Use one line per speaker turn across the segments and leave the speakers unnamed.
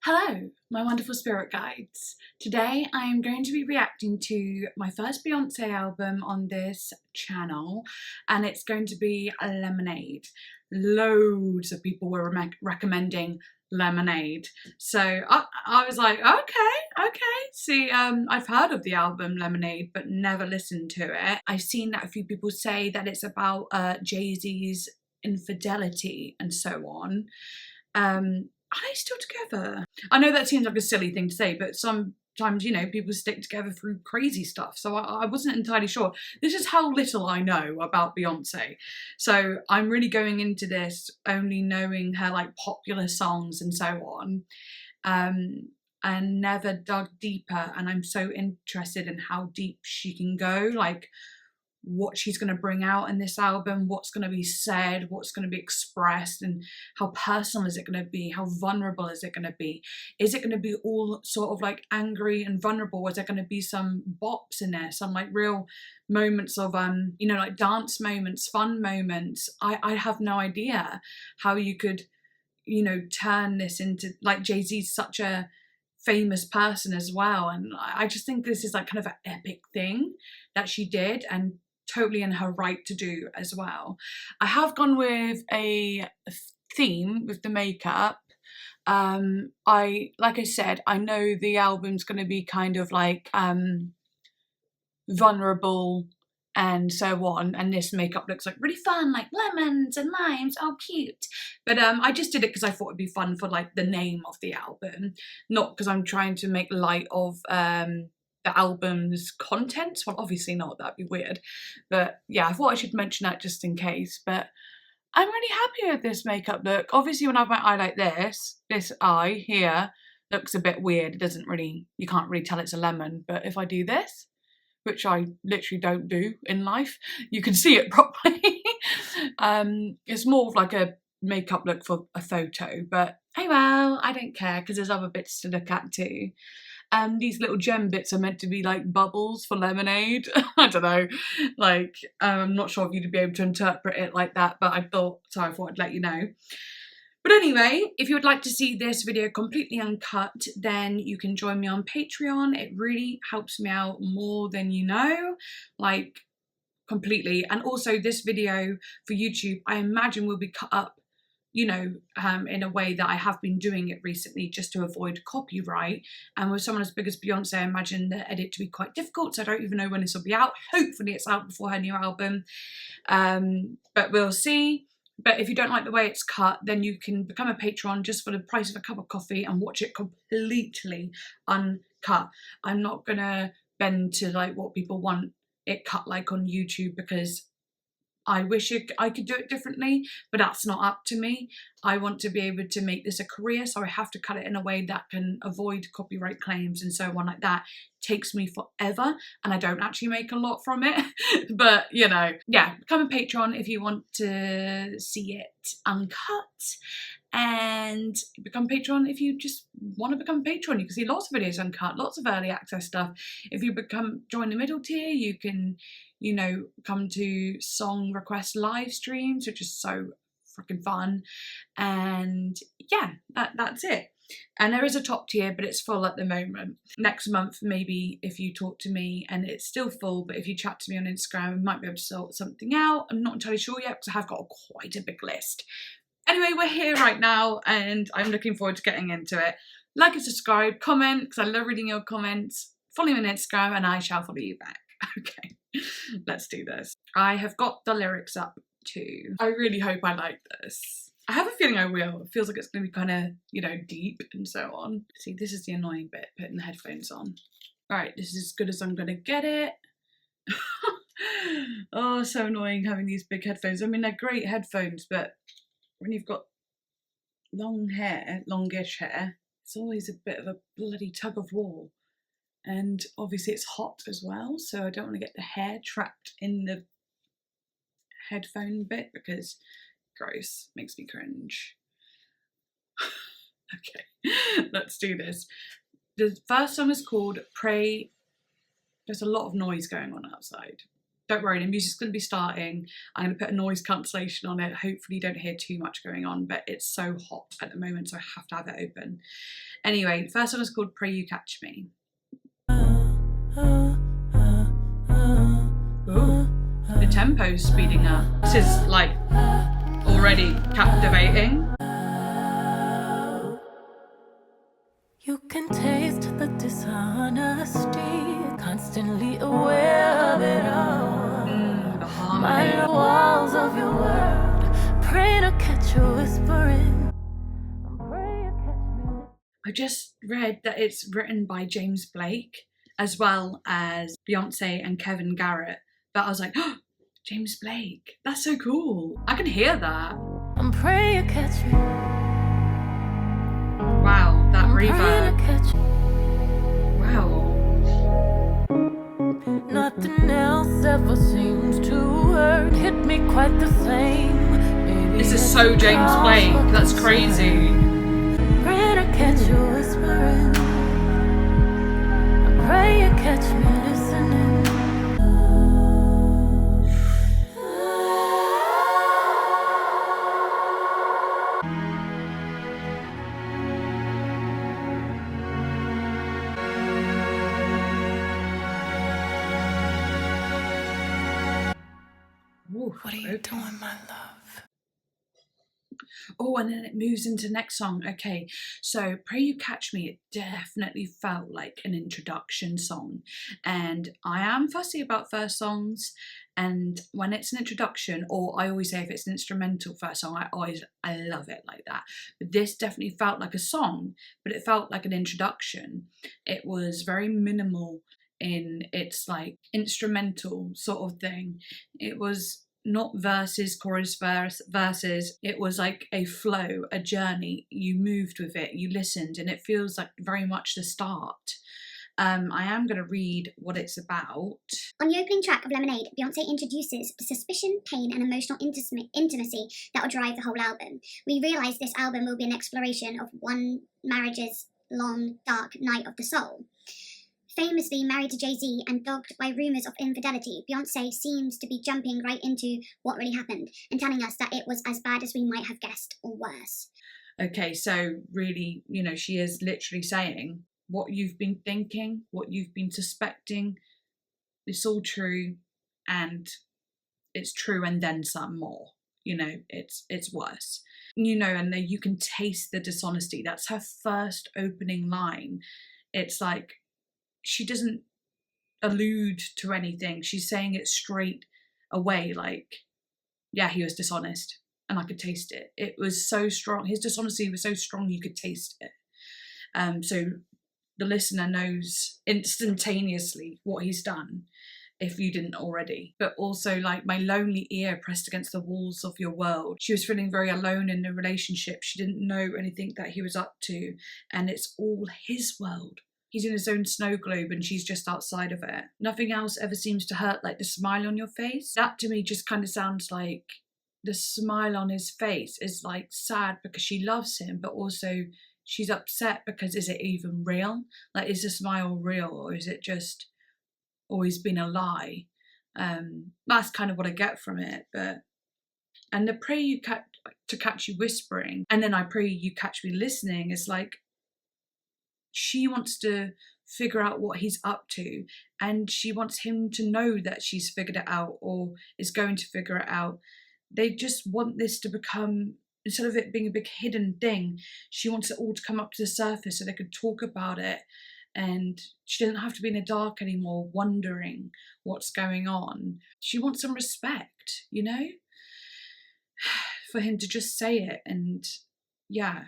Hello, my wonderful spirit guides. Today I am going to be reacting to my first Beyonce album on this channel, and it's going to be Lemonade. Loads of people were recommending Lemonade, so I was like, okay. See, I've heard of the album Lemonade, but never listened to it. I've seen that a few people say that it's about Jay-Z's infidelity and so on. Are they still together? I know that seems like a silly thing to say, but sometimes, you know, people stick together through crazy stuff. So I wasn't entirely sure. This is how little I know about Beyonce. So I'm really going into this only knowing her like popular songs and so on. And never dug deeper. And I'm so interested in how deep she can go. Like, what she's going to bring out in this album, what's going to be said, what's going to be expressed, and how personal is it going to be, how vulnerable is it going to be, is it going to be all sort of like angry and vulnerable, or is there going to be some bops in there, some like real moments of you know, like dance moments, fun moments. I have no idea how you could, you know, turn this into, like, Jay-Z's such a famous person as well, and I just think this is like kind of an epic thing that she did, and totally in her right to do as well. I have gone with a theme with the makeup. Like I said, I know the album's going to be kind of like vulnerable and so on, and this makeup looks like really fun, like lemons and limes, oh cute. But I just did it because I thought it'd be fun for like the name of the album, not because I'm trying to make light of the album's contents. Well, obviously not, that'd be weird, but yeah, I thought I should mention that just in case. But I'm really happy with this makeup look. Obviously when I have my eye like this eye here looks a bit weird. It doesn't really, you can't really tell it's a lemon, but if I do this, which I literally don't do in life, you can see it properly. It's more of like a makeup look for a photo, but hey well, I don't care because there's other bits to look at too. These little gem bits are meant to be like bubbles for lemonade. I don't know, like I'm not sure if you'd be able to interpret it like that, but I thought I'd let you know. But anyway, if you would like to see this video completely uncut, then you can join me on Patreon. It really helps me out more than you know, like completely. And also this video for YouTube, I imagine will be cut up, you know, in a way that I have been doing it recently just to avoid copyright. And with someone as big as Beyonce, I imagine the edit to be quite difficult. So I don't even know when this will be out. Hopefully it's out before her new album, but we'll see. But if you don't like the way it's cut, then you can become a patron just for the price of a cup of coffee and watch it completely uncut. I'm not gonna bend to like what people want it cut like on YouTube, because I wish I could do it differently, but that's not up to me. I want to be able to make this a career, so I have to cut it in a way that can avoid copyright claims and so on like that. It takes me forever, and I don't actually make a lot from it. But, you know, yeah, become a patron if you want to see it uncut. And become a patron if you just want to become a patron. You can see lots of videos uncut, lots of early access stuff. If you join the middle tier, you can, you know, come to song request live streams, which is so freaking fun. And yeah, that's it. And there is a top tier, but it's full at the moment. Next month, maybe, if you talk to me and it's still full, but if you chat to me on Instagram, we might be able to sort something out. I'm not entirely sure yet because I have got quite a big list. Anyway, we're here right now and I'm looking forward to getting into it. Like and subscribe, comment, because I love reading your comments. Follow me on Instagram and I shall follow you back. Okay, let's do this. I have got the lyrics up too. I really hope I like this. I have a feeling I will. It feels like it's going to be kind of, you know, deep and so on. See, this is the annoying bit, putting the headphones on. All right, this is as good as I'm going to get it. Oh, so annoying having these big headphones. I mean, they're great headphones, but when you've got long hair, longish hair, it's always a bit of a bloody tug of war. And obviously it's hot as well, so I don't want to get the hair trapped in the headphone bit because gross, makes me cringe. Okay, let's do this. The first song is called Pray. There's a lot of noise going on outside. don't worry, the music's going to be starting. I'm going to put a noise cancellation on it. Hopefully you don't hear too much going on, but it's so hot at the moment, so I have to have it open. Anyway, first one is called Pray You Catch Me. Ooh, the tempo's speeding up. This is like already captivating.
You can taste the dishonesty, constantly aware of it all.
The harmony.
My walls of your world, pray to catch you whispering. Pray you catch me.
I just read that it's written by James Blake as well as Beyonce and Kevin Garrett. But I was like, oh, James Blake, that's so cool. I can hear that.
Pray you catch me.
Wow, that reverb. Wow.
Nothing else ever seems to hurt. Hit me quite the same. Maybe
this is so James Blake. That's crazy.
Pray to catch you whispering. Pray you catch me listening. What are you doing, my love?
Oh, and then it moves into the next song. Okay, so Pray You Catch Me, it definitely felt like an introduction song. And I am fussy about first songs. And when it's an introduction, or I always say if it's an instrumental first song, I love it like that. But this definitely felt like a song, but it felt like an introduction. It was very minimal in its like instrumental sort of thing. It was not verses, chorus, verses. It was like a flow, a journey. You moved with it, you listened, and it feels like very much the start. I am going to read what it's about.
On the opening track of Lemonade, Beyonce introduces the suspicion, pain, and emotional intimacy that will drive the whole album. We realise this album will be an exploration of one marriage's long, dark night of the soul. Famously married to Jay-Z and dogged by rumours of infidelity, Beyonce seems to be jumping right into what really happened and telling us that it was as bad as we might have guessed or worse.
Okay, so really, you know, she is literally saying what you've been thinking, what you've been suspecting, it's all true, and it's true and then some more. You know, it's worse. You know, and you can taste the dishonesty. That's her first opening line. It's like, she doesn't allude to anything. She's saying it straight away, like, yeah, he was dishonest and I could taste it. It was so strong. His dishonesty was so strong you could taste it. So the listener knows instantaneously what he's done, if you didn't already. But also, like, my lonely ear pressed against the walls of your world. She was feeling very alone in the relationship. She didn't know anything that he was up to, and it's all his world. He's in his own snow globe and she's just outside of it. Nothing else ever seems to hurt like the smile on your face. That to me just kind of sounds like the smile on his face is like sad because she loves him, but also she's upset because is it even real? Like, is the smile real, or is it just always been a lie? That's kind of what I get from it. And the pray you catch you whispering, and then I pray you catch me listening, is like, she wants to figure out what he's up to, and she wants him to know that she's figured it out or is going to figure it out. They just want this to become, instead of it being a big hidden thing, she wants it all to come up to the surface so they could talk about it, and she doesn't have to be in the dark anymore wondering what's going on. She wants some respect, you know, for him to just say it. And yeah,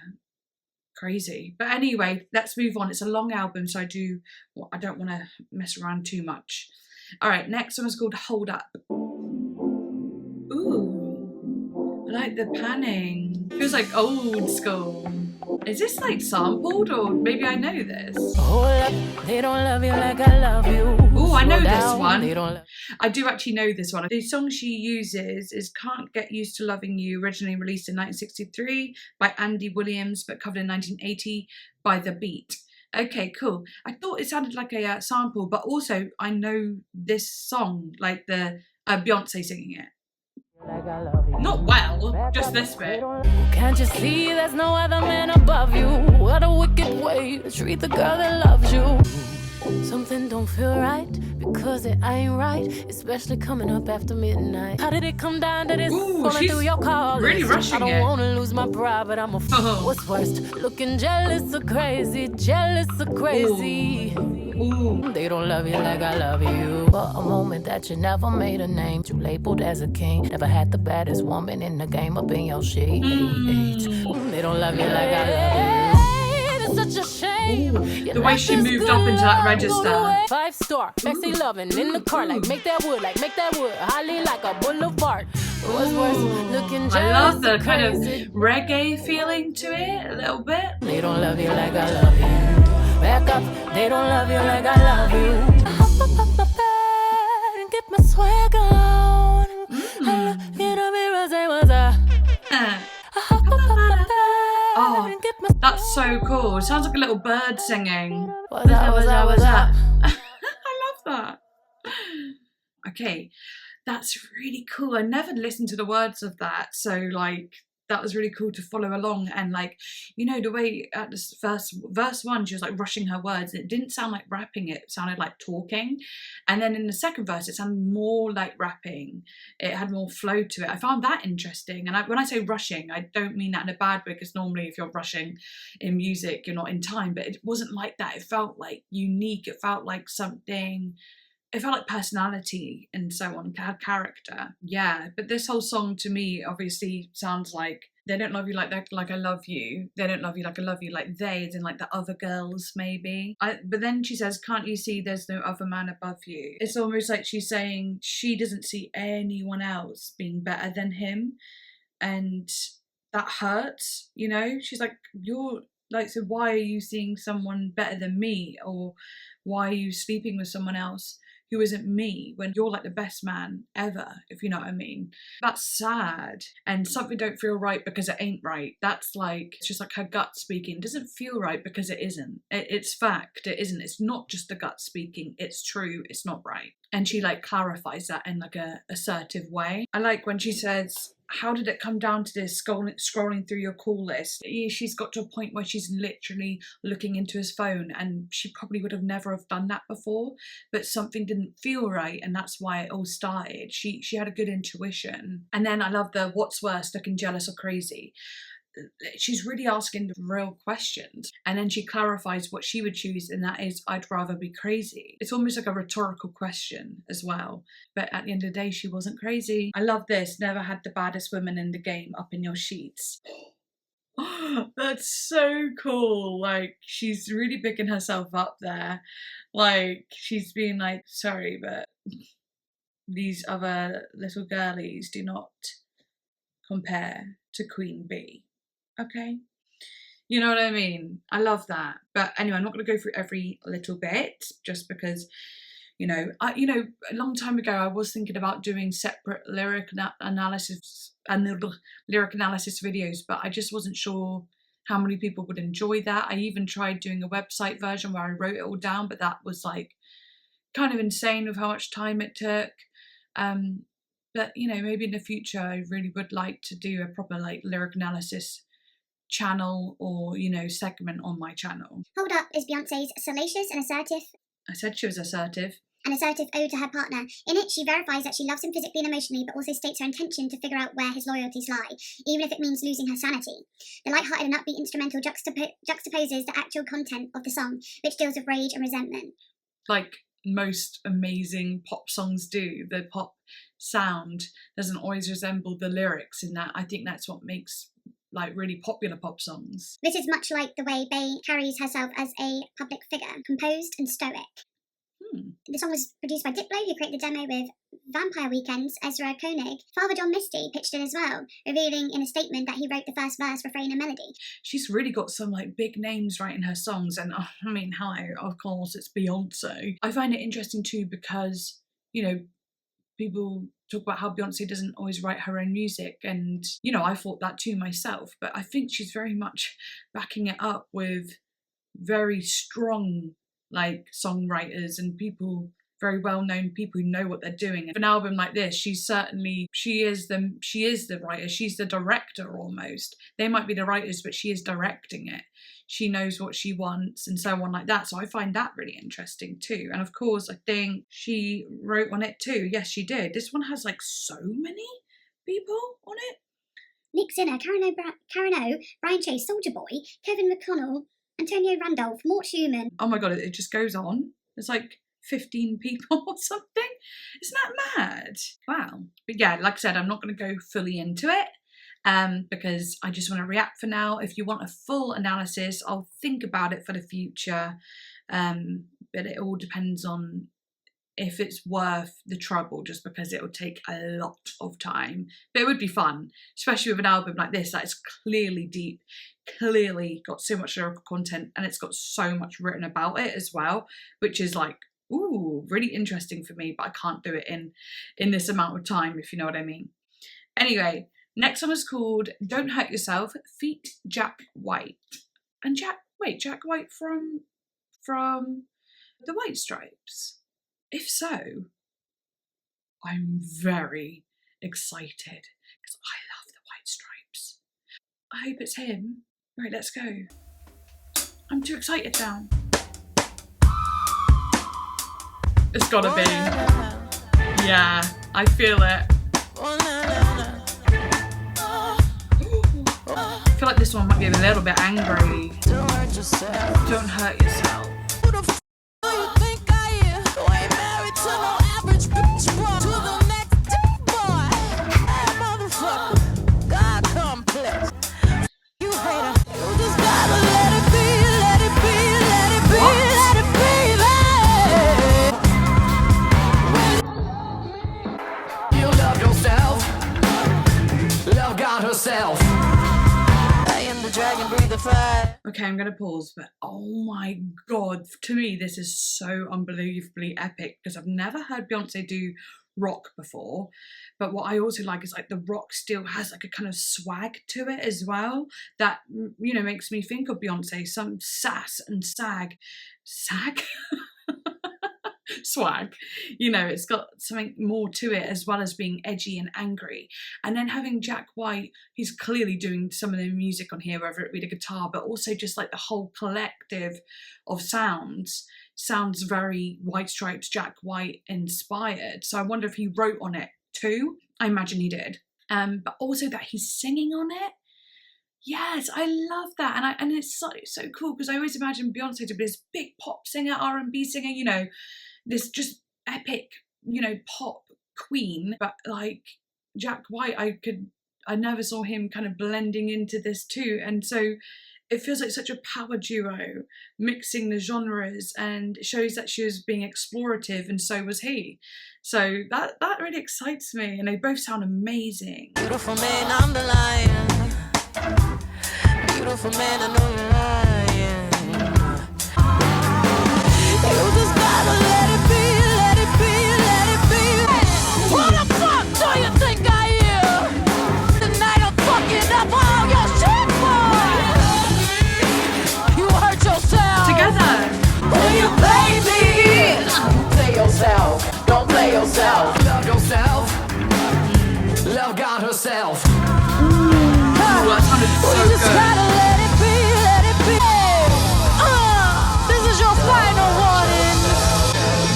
crazy. But anyway, let's move on. It's a long album, so I don't want to mess around too much. All right, next one is called Hold Up. Ooh, I like the panning. Feels like old school. Is this like sampled, or maybe I know this?
Hold up, they don't love you like I love you.
Oh, I know this one. I do actually know this one. The song she uses is Can't Get Used to Loving You, originally released in 1963 by Andy Williams, but covered in 1980 by The Beat. Okay, cool. I thought it sounded like a sample, but also I know this song, like the Beyonce singing it. Not well, just this bit.
Can't you see there's no other man above you? What a wicked way to treat the girl that loves you. Something don't feel right because it ain't right, especially coming up after midnight. How did it come down to this?
Ooh, she's
through your car
really rushing
I don't
it.
wanna lose my pride, but I'm a What's worst? Looking jealous or crazy, jealous or crazy.
Ooh.
They don't love you like I love you. For a moment that you never made a name, you labeled as a king. Never had the baddest woman in the game up in your shades. They don't love you like I love you. It's such a shame.
Ooh, the way she moved up into that register.
5-star, Maxi loving in the car, like make that wood, holly like a boulevard. What's worse, looking jealous.
I love the kind of reggae feeling to it a little bit.
They don't love you like I love you. Back up, they don't love you like I love you. I hop up my bed and get my swag on. I look in the mirror, say what's up. I hop up my bed.
Oh, that's so cool. It sounds like a little bird singing.
What's up?
I love that. Okay, that's really cool. I never listened to the words of that, so like that was really cool to follow along. And like, you know, the way at this verse 1 she was like rushing her words. It didn't sound like rapping, it sounded like talking. And then in the second verse it sounded more like rapping. It had more flow to it. I found that interesting. And when I say rushing, I don't mean that in a bad way, because normally if you're rushing in music you're not in time, but it wasn't like that. It felt like unique. It felt like something. It felt like personality and so on, had character. Yeah, but this whole song to me obviously sounds like they don't love you like that, like I love you. They don't love you like I love you, like they, as in like the other girls maybe. But then she says, can't you see there's no other man above you? It's almost like she's saying she doesn't see anyone else being better than him. And that hurts, you know? She's like, you're like, so why are you seeing someone better than me? Or why are you sleeping with someone else who isn't me when you're like the best man ever, if you know what I mean? That's sad. And something don't feel right because it ain't right. That's like, it's just like her gut speaking. It doesn't feel right because it isn't. It's fact, it isn't. It's not just the gut speaking. It's true, it's not right. And she like clarifies that in like a assertive way. I like when she says, how did it come down to this, scrolling through your call list? She's got to a point where she's literally looking into his phone, and she probably would have never have done that before, but something didn't feel right, and that's why it all started. She had a good intuition. And then I love the what's worse, looking jealous or crazy. She's really asking the real questions, and then she clarifies what she would choose, and that is, I'd rather be crazy. It's almost like a rhetorical question as well, but at the end of the day she wasn't crazy. I love this, never had the baddest woman in the game up in your sheets. That's so cool. Like, she's really picking herself up there. Like, she's being like, sorry, but these other little girlies do not compare to Queen Bee. Okay, you know what I mean? I love that. But anyway, I'm not going to go through every little bit, just because, a long time ago I was thinking about doing separate lyric analysis videos, but I just wasn't sure how many people would enjoy that. I even tried doing a website version where I wrote it all down, but that was like kind of insane with how much time it took. But maybe in the future I really would like to do a proper like lyric analysis channel or segment on my channel.
Hold Up is Beyonce's salacious and assertive.
I said she was assertive.
An assertive ode to her partner. In it, she verifies that she loves him physically and emotionally, but also states her intention to figure out where his loyalties lie, even if it means losing her sanity. The light-hearted and upbeat instrumental juxtaposes the actual content of the song, which deals with rage and resentment.
Like most amazing pop songs do, the pop sound doesn't always resemble the lyrics in that. I think that's what makes like really popular pop songs.
This is much like the way Bey carries herself as a public figure, composed and stoic. The song was produced by Diplo, who created the demo with Vampire Weekend's Ezra Koenig. Father John Misty pitched in as well, revealing in a statement that he wrote the first verse, refrain and melody. She's
really got some like big names writing her songs, and of course it's Beyonce. I find it interesting too because, people talk about how Beyonce doesn't always write her own music, and I thought that too myself, but I think she's very much backing it up with very strong like songwriters and people, very well-known people who know what they're doing. And for an album like this, she is the writer, she's the director almost. They might be the writers, but she is directing it. She knows what she wants and so on like that. So I find that really interesting too. And of course, I think she wrote on it too. Yes, she did. This one has like so many people on it.
Nick Zinner, Karen O, Brian Chase, Soldier Boy, Kevin McConnell, Antonio Randolph, Mort Schumann.
Oh my God, it just goes on. There's like 15 people or something. Isn't that mad? Wow. But yeah, like I said, I'm not going to go fully into it because I just want to react for now. If you want a full analysis, I'll think about it for the future. But it all depends on if it's worth the trouble, just because it will take a lot of time. But it would be fun, especially with an album like this that is clearly deep, clearly got so much lyrical content, and it's got so much written about it as well, which is like, ooh, really interesting for me, but I can't do it in this amount of time, if you know what I mean. Anyway, next one is called Don't Hurt Yourself, feat. Jack White. And Jack White from the White Stripes? If so, I'm very excited because I love the White Stripes. I hope it's him. Right, let's go. I'm too excited now. It's gotta be. Yeah, I feel it. I feel like this one might be a little bit angry. Don't hurt yourself. Don't hurt yourself. Okay, I'm gonna pause, but oh my God, to me this is so unbelievably epic because I've never heard Beyonce do rock before. But what I also like is like the rock still has like a kind of swag to it as well that, you know, makes me think of Beyonce, some sass and swag, you know, it's got something more to it as well as being edgy and angry. And then having Jack White, he's clearly doing some of the music on here, whether it be the guitar, but also just like the whole collective of sounds very White Stripes, Jack White inspired. So I wonder if he wrote on it too. I imagine he did. But also that he's singing on it. Yes, I love that. And it's so cool because I always imagine Beyonce to be this big pop singer, R&B singer, you know, this just epic, you know, pop queen. But like Jack White, I never saw him kind of blending into this too. And so it feels like such a power duo mixing the genres, and it shows that she was being explorative and so was he. So that really excites me, and they both sound amazing.
Beautiful man, I'm the lion. Beautiful man, I know you're lying. You just gotta let it be, let it be, let it be. What the fuck do you think I am? Tonight I'm fucking up all your shit, boy. You hurt yourself.
Together.
When you play me, don't play yourself. Don't play yourself. Love yourself. Love God herself.
Ooh, that sounded so
You just
good.
gotta let it be, let it be. This is your final warning.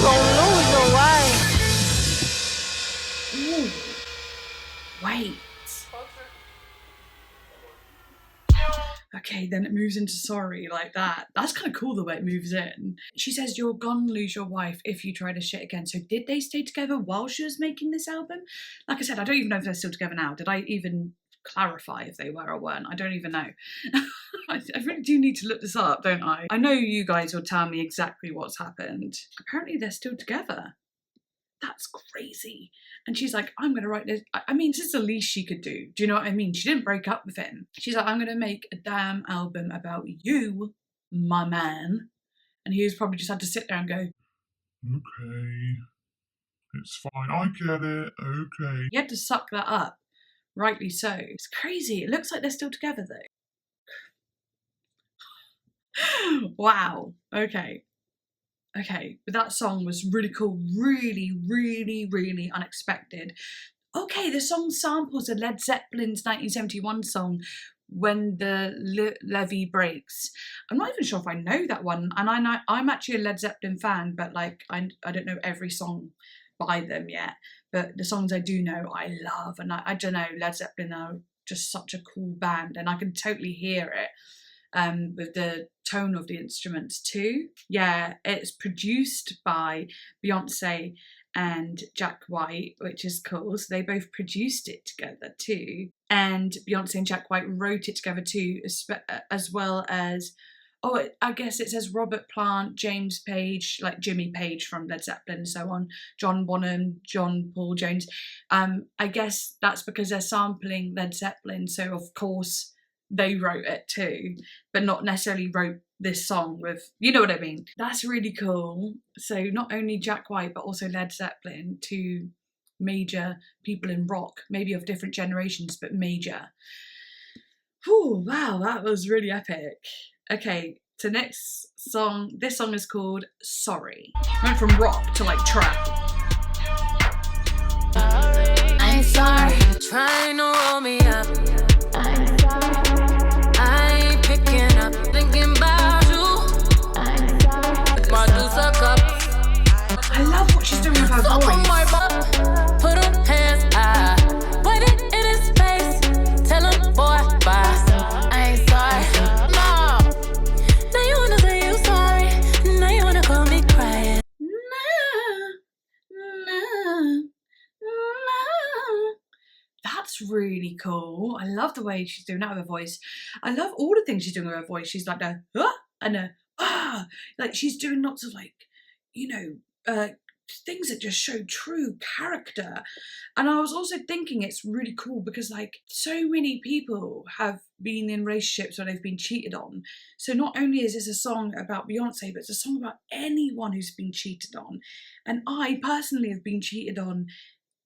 Don't lose your wife.
Ooh. Wait. Okay, then it moves into sorry like that. That's kind of cool the way it moves in. She says you're gonna lose your wife if you try to shit again. So did they stay together while she was making this album? Like I said, I don't even know if they're still together now. Did I even clarify if they were or weren't? I don't even know. I really do need to look this up, don't I? I know you guys will tell me exactly what's happened. Apparently they're still together. That's crazy. And she's like, I'm going to write this. I mean, this is the least she could do. Do you know what I mean? She didn't break up with him. She's like, I'm going to make a damn album about you, my man. And he was probably just had to sit there and go,
okay, it's fine, I get it, okay.
he had to suck that up. Rightly so. It's crazy. It looks like they're still together though. Wow. Okay. But that song was really cool. Really, really, really unexpected. Okay, the song samples a Led Zeppelin's 1971 song, When the Levee Breaks. I'm not even sure if I know that one, and I'm actually a Led Zeppelin fan, but like I don't know every song by them yet. But the songs I do know, I love, and I don't know, Led Zeppelin are just such a cool band, and I can totally hear it. With the tone of the instruments too. Yeah, it's produced by Beyonce and Jack White, which is cool. So they both produced it together too. And Beyonce and Jack White wrote it together too, as well as, I guess it says Robert Plant, James Page, like Jimmy Page from Led Zeppelin and so on, John Bonham, John Paul Jones. I guess that's because they're sampling Led Zeppelin, so of course they wrote it too, but not necessarily wrote this song with, you know what I mean? That's really cool. So not only Jack White, but also Led Zeppelin, two major people in rock, maybe of different generations, but major. Oh, wow, that was really epic. Okay, so next song, this song is called Sorry. Went from rock to like trap.
I ain't sorry, trying to roll me up. I'm sorry. I ain't picking up, thinking about you. I'm sorry. My juice a cup.
I love what she's doing with her voice.
Put on hands high, waiting in his face. Tell him, boy, bye. I ain't sorry. No. Now you wanna say you sorry. Now you wanna call me crying.
That's really cool. I love the way she's doing that with her voice. I love all the things she's doing with her voice. She's like a and a like she's doing lots of like, you know, things that just show true character. And I was also thinking it's really cool because like so many people have been in relationships where they've been cheated on. So not only is this a song about Beyonce, but it's a song about anyone who's been cheated on. And I personally have been cheated on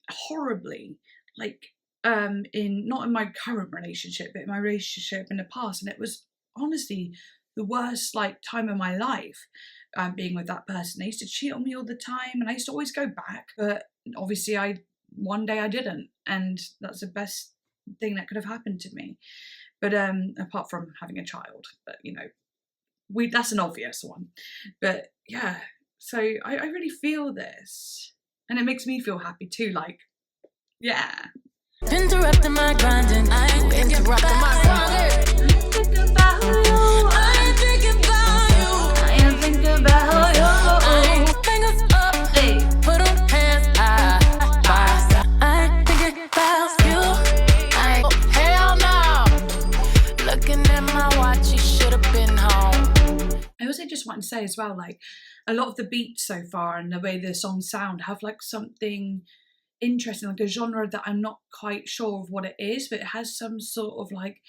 horribly, like not in my current relationship, but in my relationship in the past, and it was honestly the worst like time of my life. Being with that person, they used to cheat on me all the time, and I used to always go back. But obviously, one day I didn't, and that's the best thing that could have happened to me. But apart from having a child, but you know, that's an obvious one. But yeah, so I really feel this, and it makes me feel happy too. Like, yeah.
Interrupting my grinding, I ain't interrupting my song.
Think about you.
I ain't thinking about you.
I am thinking about you.
I ain't fingers up,
Hey.
put on hands high. I ain't thinking about you. Hell no. Looking at my watch, you should've been home.
I also just want to say as well, like a lot of the beats so far and the way the songs sound have like something interesting, like a genre that I'm not quite sure of what it is, but it has some sort of like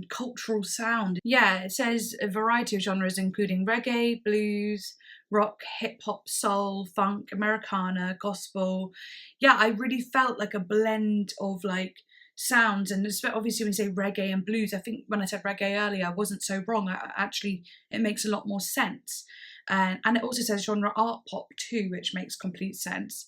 cultural sound. Yeah, it says a variety of genres including reggae, blues, rock, hip hop, soul, funk, Americana, gospel. Yeah, I really felt like a blend of like sounds, and obviously when you say reggae and blues, I think when I said reggae earlier I wasn't so wrong. Actually it makes a lot more sense, and it also says genre art pop too, which makes complete sense.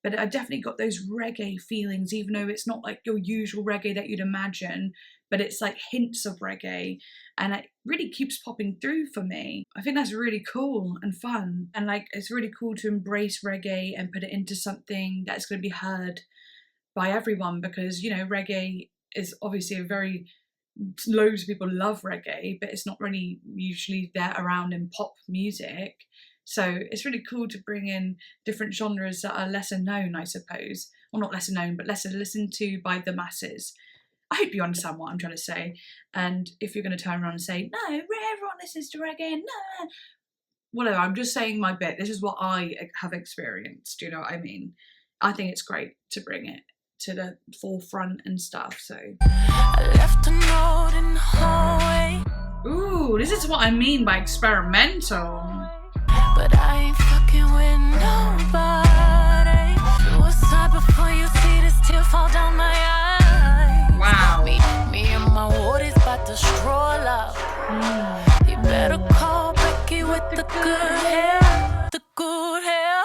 But I definitely got those reggae feelings, even though it's not like your usual reggae that you'd imagine, but it's like hints of reggae, and it really keeps popping through for me. I think that's really cool and fun, and like it's really cool to embrace reggae and put it into something that's going to be heard by everyone, because, you know, reggae is obviously loads of people love reggae, but it's not really usually there around in pop music. So it's really cool to bring in different genres that are lesser known, I suppose. Well, not lesser known, but lesser listened to by the masses. I hope you understand what I'm trying to say. And if you're going to turn around and say, no, everyone listens to reggae, no, whatever, I'm just saying my bit. This is what I have experienced, do you know what I mean? I think it's great to bring it to the forefront and stuff, so.
I left a note in the hallway.
Ooh, this is what I mean by experimental.
But I ain't fucking with nobody. Suicide before you see this tear fall down my eye.
Wow.
Me and my water's about to stroll up. You better better call Becky with the good hair. The good hair.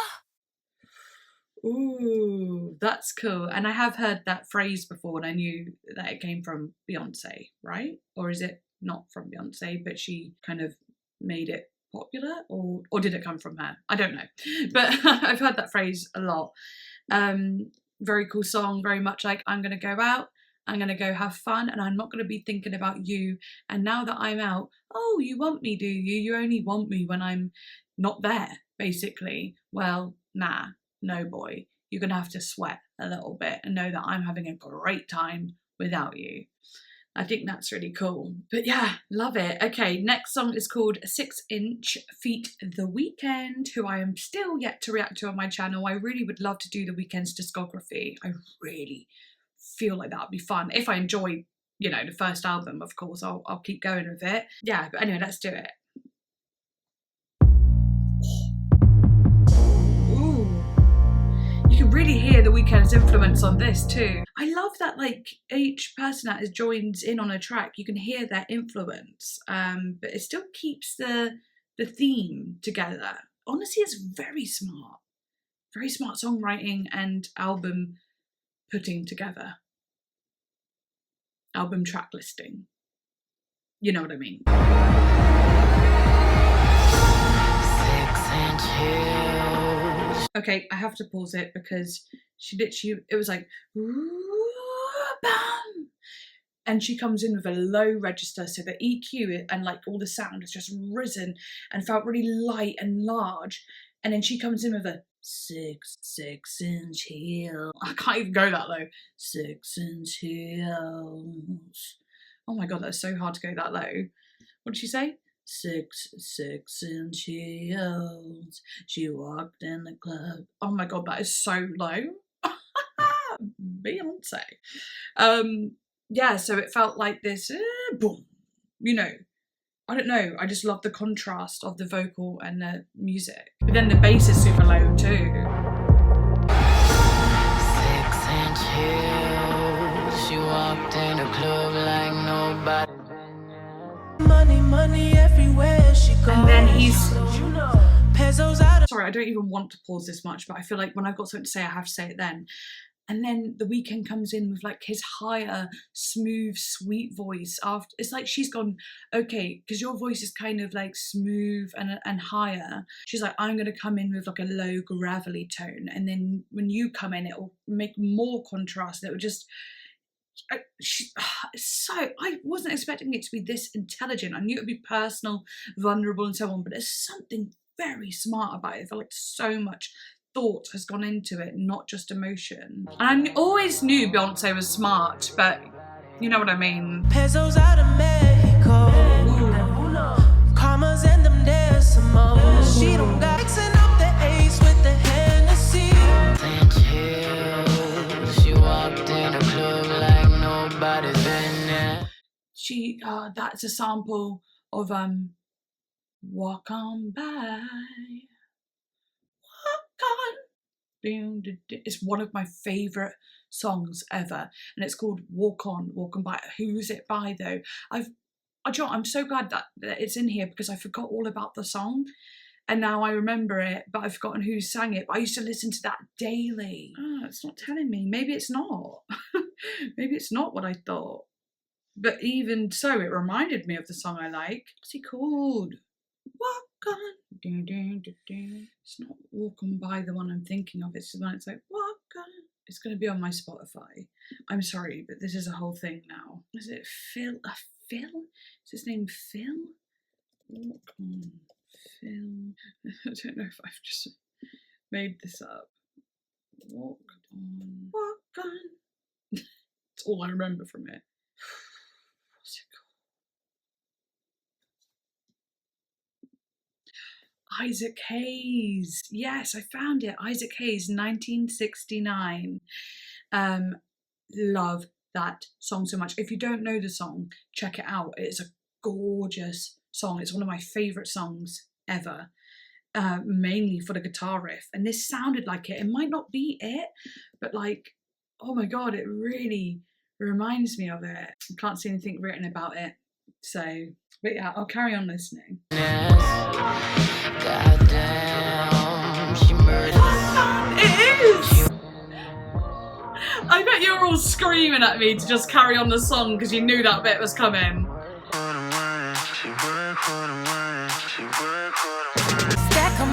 Ooh, that's cool. And I have heard that phrase before, and I knew that it came from Beyonce, right? Or is it not from Beyonce, but she kind of made it popular, or did it come from her? I don't know, but I've heard that phrase a lot. Very cool song, very much like, I'm gonna go out, I'm gonna go have fun, and I'm not gonna be thinking about you. And now that I'm out, oh, you want me, do you? You only want me when I'm not there, basically. Well, nah, no boy. You're gonna have to sweat a little bit and know that I'm having a great time without you. I think that's really cool. But yeah, love it. Okay, next song is called 6 Inch Feet The Weeknd, who I am still yet to react to on my channel. I really would love to do The Weeknd's discography. I really feel like that would be fun. If I enjoy, you know, the first album, of course, I'll keep going with it. Yeah, but anyway, let's do it. You can really hear The Weeknd's influence on this too. I love that like each person that has joined in on a track, you can hear their influence, but it still keeps the theme together. Honestly, it's very smart songwriting and album putting together. Album track listing. You know what I mean.
6 inches.
Okay, I have to pause it because she literally, it was like, bam! And she comes in with a low register, so the EQ and like all the sound has just risen and felt really light and large. And then she comes in with a 6 inch heel. I can't even go that low. 6 inch heels. Oh my god, that's so hard to go that low. What did she say? 6 inch heels. She walked in the club. Oh my god, that is so low. Beyonce. Yeah, so it felt like this, boom. You know, I don't know. I just love the contrast of the vocal and the music. But then the bass is super low too.
6 inch heels. She walked in the club like nobody. Money everywhere she goes.
And then he's,
you know, pesos out of.
sorry, I don't even want to pause this much, but I feel like when I've got something to say, I have to say it then. And then The Weeknd comes in with like his higher, smooth, sweet voice. After it's like she's gone, okay, because your voice is kind of like smooth and higher. She's like, I'm gonna come in with like a low, gravelly tone, and then when you come in, it will make more contrast. It will just. I wasn't expecting it to be this intelligent. I knew it would be personal, vulnerable, and so on, but there's something very smart about it. I feel like so much thought has gone into it, not just emotion. And I always knew Beyonce was smart, but you know what I mean.
Pesos out of Mexico. Commas and them decimals. She don't got mixing up the ace with the Hennessy. She walked in a club like nobody's been there.
She, that's a sample of Walk On By. It's one of my favourite songs ever, and it's called Walk On By. Who's it by though? I'm so glad that it's in here because I forgot all about the song, and now I remember it, but I've forgotten who sang it. But I used to listen to that daily. Oh, it's not telling me. Maybe it's not. Maybe it's not what I thought. But even so, it reminded me of the song I like. What's he called? Walk on. It's not Walk On By, the one I'm thinking of. It's the one it's like Walk On. It's going to be on my Spotify. I'm sorry, but this is a whole thing now. Is it Phil? Phil? Is his name Phil? Walk On. Phil. I don't know if I've just made this up. Walk On. Walk On. That's all I remember from it. What's it called? Isaac Hayes. Yes, I found it. Isaac Hayes, 1969. Love that song so much. If you don't know the song, check it out. It's a gorgeous song. It's one of my favourite songs ever. Mainly for the guitar riff. And this sounded like it. It might not be it, but like, oh my god, it really reminds me of it. I can't see anything written about it. So, but yeah, I'll carry on listening.
Goddamn, she murdered.
It is! I bet you were all screaming at me to just carry on the song because you knew that bit was coming.
Stack of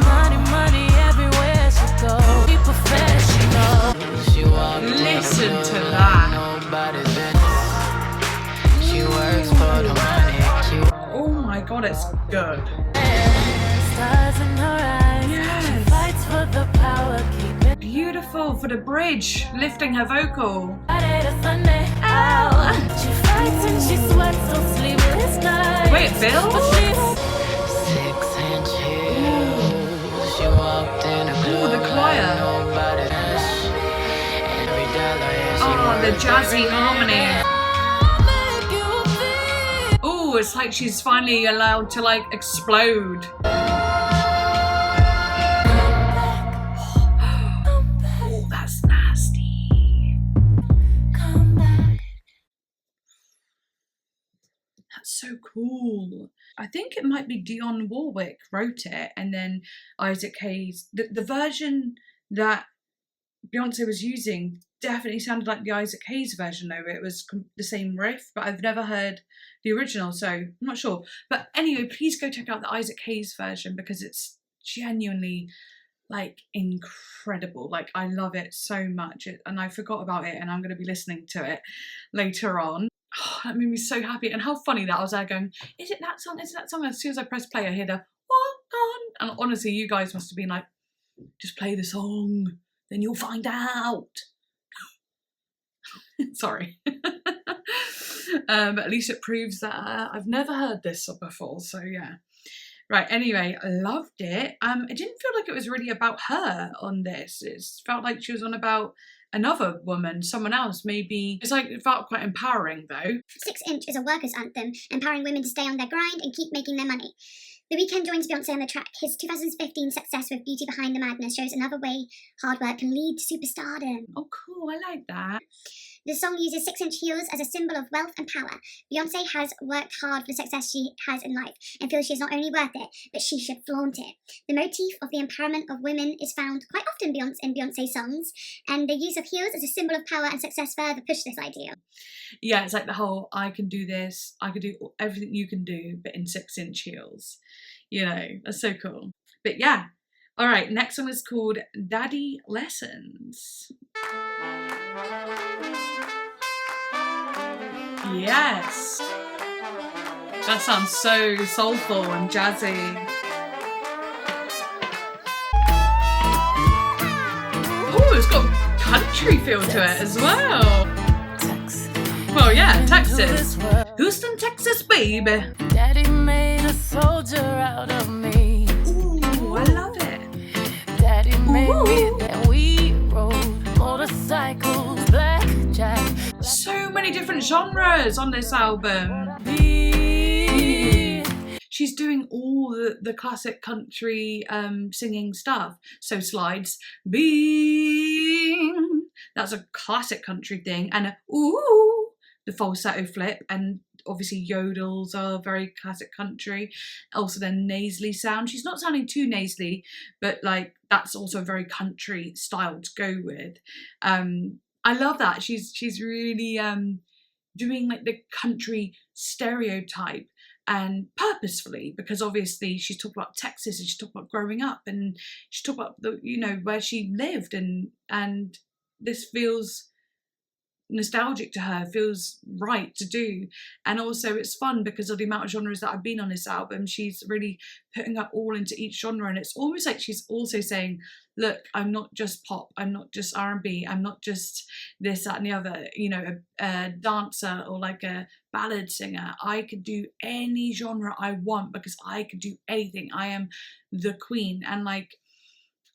money everywhere she goes. Be professional. She walked
Listen to that.
nobody's business. She works for the money.
Oh my god, it's good.
Stars in her eyes.
Yes.
She fights for the power. Keep it
Beautiful for the bridge, lifting her vocal.
Friday to Sunday. Ow. She fights and she sweats so sleepless nights.
Wait, Bill?
But she's 6-inch heels. She walked in a
Oh, the choir.
nobody else. Every dollar, yeah, she
Oh, the
worked
jazzy
every
harmony.
minute. Make you feel.
Oh, it's like she's finally allowed to like explode. Oh, that's nasty.
Come back.
That's so cool. I think it might be Dionne Warwick wrote it, and then Isaac Hayes. The version that Beyonce was using definitely sounded like the Isaac Hayes version though. It was the same riff, but I've never heard the original, so I'm not sure. But anyway, please go check out the Isaac Hayes version because it's genuinely like incredible. Like I love it so much, and I forgot about it, and I'm going to be listening to it later on. Oh, that made me so happy, and how funny that I was there going, is it that song? Is it that song? As soon as I press play, I hear the walk on, and honestly, you guys must have been like, just play the song, then you'll find out. Sorry. But at least it proves that I've never heard this before, so yeah. Right, anyway, I loved it. It didn't feel like it was really about her on this. It felt like she was on about another woman, someone else, maybe. It's like, it felt quite empowering though.
6-inch is a workers' anthem, empowering women to stay on their grind and keep making their money. The Weeknd joins Beyonce on the track. His 2015 success with Beauty Behind the Madness shows another way hard work can lead to superstardom.
Oh, cool, I like that.
The song uses 6-inch heels as a symbol of wealth and power. Beyonce has worked hard for the success she has in life and feels she is not only worth it, but she should flaunt it. The motif of the empowerment of women is found quite often in Beyonce songs, and the use of heels as a symbol of power and success further push this idea.
Yeah, it's like the whole, I can do this, I can do everything you can do, but in 6-inch heels. You know, that's so cool. But yeah. All right, next one is called Daddy Lessons. Yes. That sounds so soulful and jazzy. Oh, it's got country feel to it as well. Well, yeah, Texas. Houston, Texas, baby.
Daddy made a soldier out of me.
Ooh, I love it.
Daddy made me, and we rode motorcycles, blackjack.
So many different genres on this album. She's doing all the classic country singing stuff. So slides, beam. That's a classic country thing. And a ooh, the falsetto flip, and obviously yodels are very classic country. Also the nasally sound. She's not sounding too nasally, but like that's also a very country style to go with. I love that. She's really doing like the country stereotype, and purposefully, because obviously she's talking about Texas and she's talking about growing up, and she's talking about the, you know, where she lived, and this feels nostalgic to her, feels right to do. And also it's fun because of the amount of genres that have been on this album. She's really putting up all into each genre, and it's almost like she's also saying, look, I'm not just pop, I'm not just R&B, I'm not just this, that and the other, you know, a dancer or like a ballad singer. I could do any genre I want because I could do anything. I am the queen. And like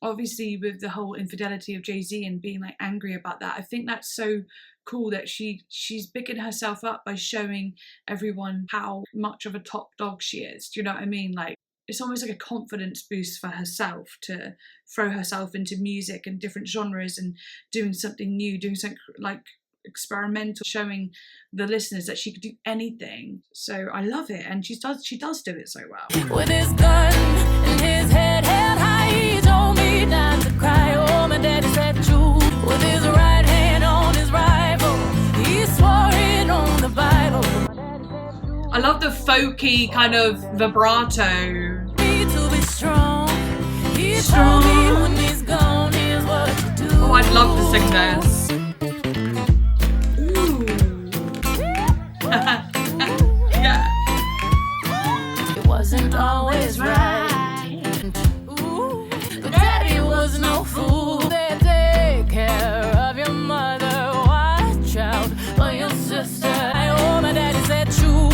obviously with the whole infidelity of Jay-Z and being like angry about that, I think that's so cool that she's bigging herself up by showing everyone how much of a top dog she is. Do you know what I mean? Like it's almost like a confidence boost for herself to throw herself into music and different genres and doing something new, doing something like experimental, showing the listeners that she could do anything. So I love it, and she does do it so well.
With his gun and his head held high, he told me not to cry. Oh, my daddy said you. With his right hand on his rifle, he swore it on the Bible.
I love the folky kind of vibrato.
Need to be strong. He told me when he's gone, here's what to do.
Oh, I'd love to sing this. Yeah.
It wasn't always right. Ooh, but daddy was no fool. They take care of your mother. Watch out for your sister. Oh, my daddy said shoot.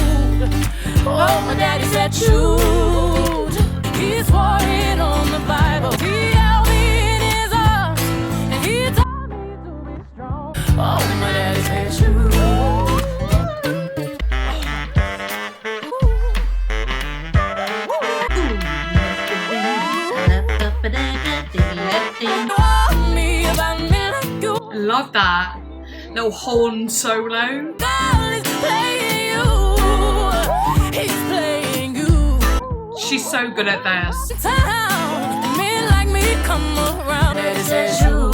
Oh, my daddy said shoot. He swore it on the Bible. He held me in his arms and he told me to be strong. Oh, my daddy said shoot.
I love that little horn solo. She's so good at this.
Men like me come around. Daddy said shoot.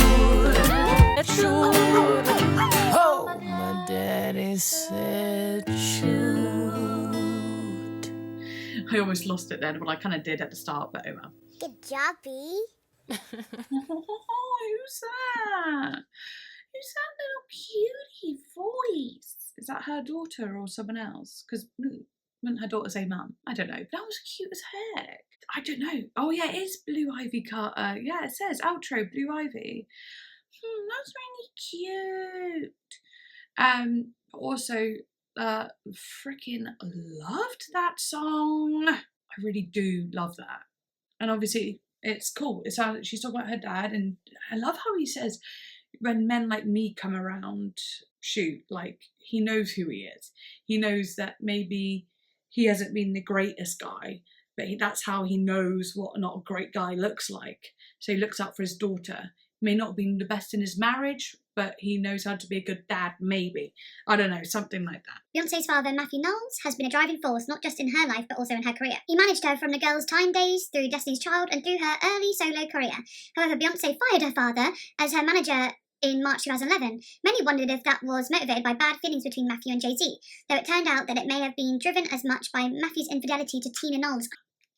Oh, my daddy said shoot.
I almost lost it then, but I kind of did at the start, but oh well.
Good job, B.
Oh, who's that? Who's that little cutie voice? Is that her daughter or someone else? Because wouldn't her daughter say mum? I don't know. But that was cute as heck. I don't know. Oh yeah, it is Blue Ivy Carter. Yeah, it says outro Blue Ivy. That's really cute. Also, freaking loved that song. I really do love that. And obviously, it's cool. It sounds like she's talking about her dad, and I love how he says, when men like me come around, shoot, like he knows who he is. He knows that maybe he hasn't been the greatest guy, but that's how he knows what not a great guy looks like. So he looks out for his daughter. May not have been the best in his marriage, but he knows how to be a good dad, maybe. I don't know, something like that.
Beyonce's father, Matthew Knowles, has been a driving force not just in her life but also in her career. He managed her from the Girls' Time days, through Destiny's Child, and through her early solo career. However, Beyonce fired her father as her manager in March 2011. Many wondered if that was motivated by bad feelings between Matthew and Jay-Z, though it turned out that it may have been driven as much by Matthew's infidelity to Tina Knowles.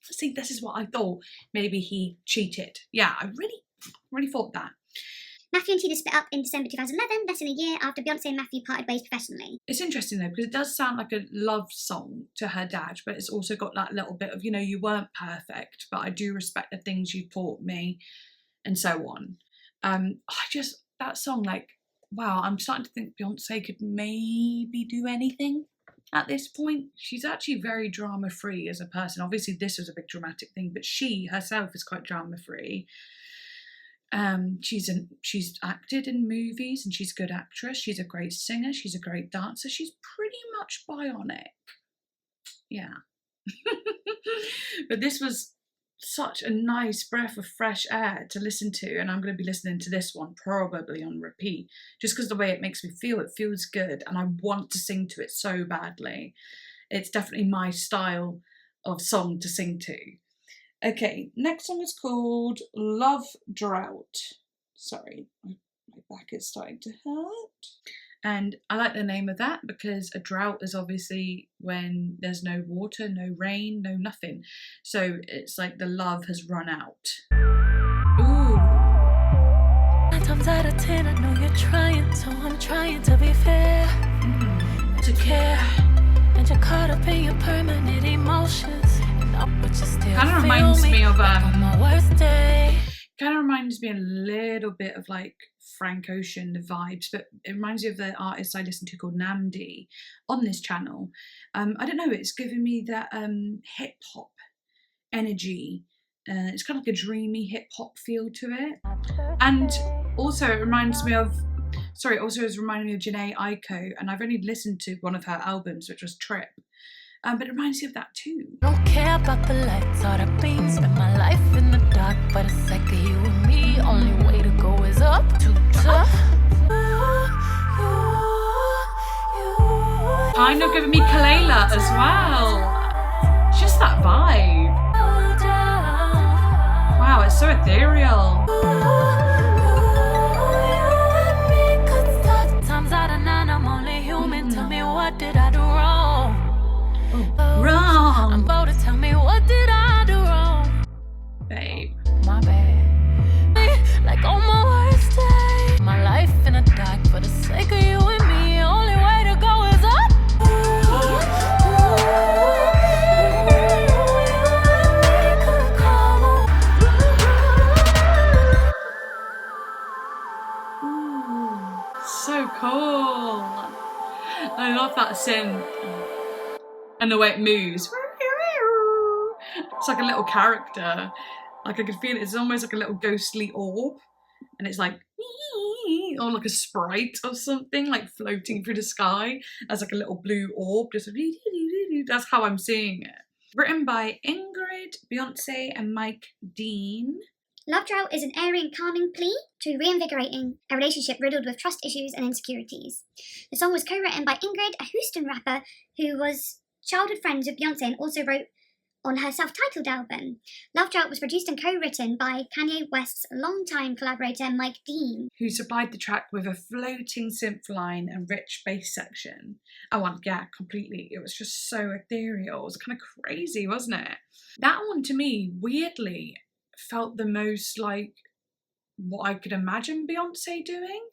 See, this is what I thought. Maybe he cheated. Yeah, I really thought that.
Matthew and Tina split up in December 2011, less than a year after Beyonce and Matthew parted ways professionally.
It's interesting though, because it does sound like a love song to her dad, but it's also got that little bit of, you know, you weren't perfect, but I do respect the things you taught me, and so on. That song, like, wow, I'm starting to think Beyonce could maybe do anything at this point. She's actually very drama-free as a person. Obviously, this was a big dramatic thing, but she herself is quite drama-free. She's acted in movies and she's a good actress. She's a great singer. She's a great dancer. She's pretty much bionic. Yeah. But this was such a nice breath of fresh air to listen to, and I'm going to be listening to this one probably on repeat just because the way it makes me feel, it feels good and I want to sing to it so badly. It's definitely my style of song to sing to. Okay, next song is called Love Drought. Sorry, my back is starting to hurt. And I like the name of that because a drought is obviously when there's no water, no rain, no nothing. So it's like the love has run out. Ooh.
9 times out of 10, I know you're trying, so I'm trying to be fair. To care, and you're caught up in your permanent emotions. But you still
kind of reminds me of
on my worst day.
Kind of reminds me a little bit of like Frank Ocean, the vibes, but it reminds me of the artist I listen to called Namdi on this channel. I don't know, it's giving me that hip hop energy. It's kind of like a dreamy hip hop feel to it, and also it reminds me of. It's reminding me of Jhené Aiko, and I've only listened to one of her albums, which was Trip. But it reminds me of that too.
Don't care about the lights or the beams. Spend my life in the dark, but it's like you and me. Only way to go is up. Too tough.
kind of giving me Kalela as well. It's just that vibe. Wow, it's so ethereal.
Times out of 9, I'm only human. Tell me, what did I do wrong?
Wrong.
I'm about to tell me, what did I do wrong?
Babe.
My bad. Like on my worst day, my life in a dark for the sake of you and me. Only way to go is up.
So cool. I love that synth. And the way it moves. It's like a little character. Like I could feel it's almost like a little ghostly orb. And it's like, or like a sprite or something, like floating through the sky as like a little blue orb. Just that's how I'm seeing it. Written by Ingrid, Beyonce, and Mike Dean.
Love Drought is an airy and calming plea to reinvigorating a relationship riddled with trust issues and insecurities. The song was co-written by Ingrid, a Houston rapper who was childhood friends with Beyonce and also wrote on her self-titled album. Love Drought was produced and co-written by Kanye West's longtime collaborator Mike Dean,
who supplied the track with a floating synth line and rich bass section. Yeah, completely. It was just so ethereal. It was kind of crazy, wasn't it? That one to me, weirdly, felt the most like what I could imagine Beyonce doing.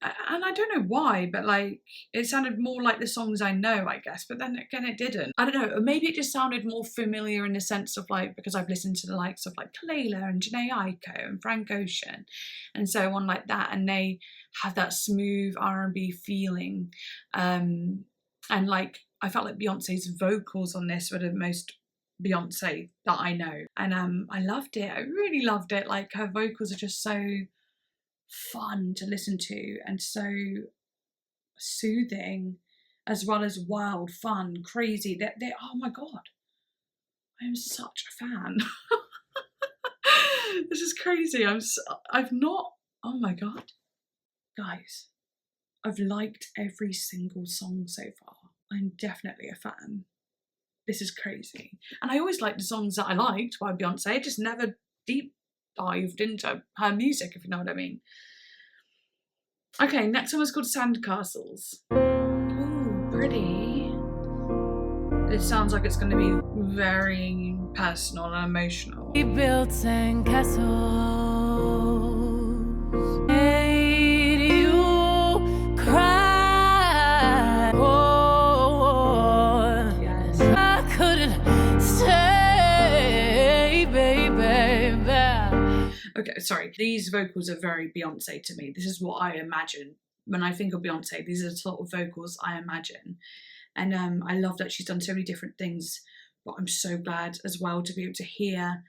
And I don't know why, but like it sounded more like the songs I know, I guess. But then again, it didn't. I don't know. Or maybe it just sounded more familiar in the sense of like, because I've listened to the likes of like Kalela and Janae Aiko and Frank Ocean and so on like that. And they have that smooth R&B feeling. And like, I felt like Beyonce's vocals on this were the most Beyonce that I know. And I loved it. I really loved it. Like her vocals are just so fun to listen to and so soothing, as well as wild, fun, crazy. They oh my god, I am such a fan. This is crazy. I've not, oh my god, guys, I've liked every single song so far. I'm definitely a fan. This is crazy. And I always liked the songs that I liked by Beyonce. I just never deep dived into her music, if you know what I mean. Okay, next one was called Sandcastles. Ooh, pretty. It sounds like it's going to be very personal and emotional.
We built sandcastles, made you cry. Oh,
Yes.
I couldn't stay, baby.
Okay, sorry. These vocals are very Beyonce to me. This is what I imagine. When I think of Beyonce, these are the sort of vocals I imagine. And I love that she's done so many different things, but I'm so glad as well to be able to hear